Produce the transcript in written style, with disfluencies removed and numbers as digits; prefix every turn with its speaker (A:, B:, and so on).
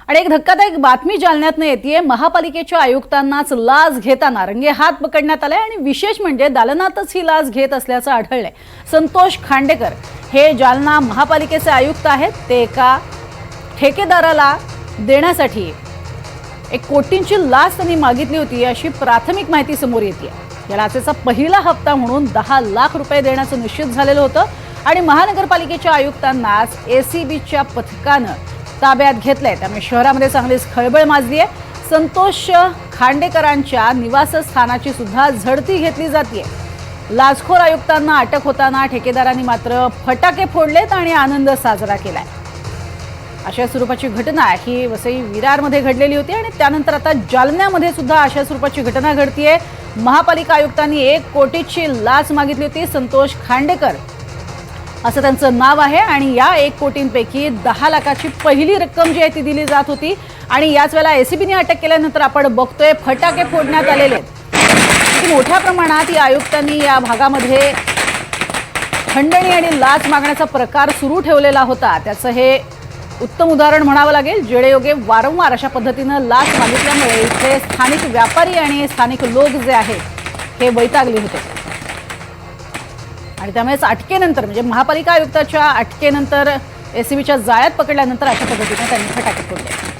A: आणि एक धक्कादायक बातमी जालन्यातनं येतेय। महापालिकेच्या आयुक्तांनाच लाच घेताना रंगेहात पकडण्यात आले आणि विशेष म्हणजे दालनातच ही लाच घेत असल्याचं आढळलंय। संतोष खांडेकर हे जालना महापालिकेचे आयुक्त आहेत। ते एका ठेकेदाराला देण्यासाठी 1 कोटींची लाच त्यांनी मागितली होती अशी प्राथमिक माहिती समोर येते। या लाचेचा पहिला हप्ता म्हणून 10 लाख रुपये देण्याचं निश्चित झालेलं होतं आणि महानगरपालिकेच्या आयुक्तांनाच एसीबीच्या पथकानं ताब्यात घेतलंय। त्यामुळे शहरामध्ये चांगलीच खळबळ माजली आहे। संतोष खांडेकरांच्या निवासस्थानाची सुद्धा झडती घेतली जाते। लाचखोर आयुक्तांना अटक होताना ठेकेदारांनी मात्र फटाके फोडलेत आणि आनंद साजरा केलाय। अशा स्वरूपाची घटना ही वसई विरारमध्ये घडलेली होती आणि त्यानंतर आता जालन्यामध्ये सुद्धा अशा स्वरूपाची घटना घडतीये। महापालिका आयुक्तांनी 1 कोटीची लाच मागितली होती। संतोष खांडेकर असं त्यांचं नाव आहे आणि या 1 कोटींपैकी 10 लाखाची पहिली रक्कम जी आहे ती दिली जात होती आणि याच वेळेला एसीबीने अटक केल्यानंतर आपण बघतोय फटाके फोडण्यात आलेले आहेत। किती मोठ्या प्रमाणात या आयुक्तांनी या भागामध्ये खंडणी आणि लाच मागण्याचा प्रकार सुरू ठेवलेला होता। त्याचं हे उत्तम उदाहरण म्हणावं लागेल। जेडेयोगे वारंवार अशा पद्धतीनं लाच मागितल्यामुळे इथे स्थानिक व्यापारी आणि स्थानिक लोक जे आहेत हे वैतागले होते आणि त्यामुळेच अटकेनंतर म्हणजे महापालिका आयुक्ताच्या अटकेनंतर एसीबीच्या जाळ्यात पकडल्यानंतर अशा पद्धतीने त्यांनी फटाके फोडले।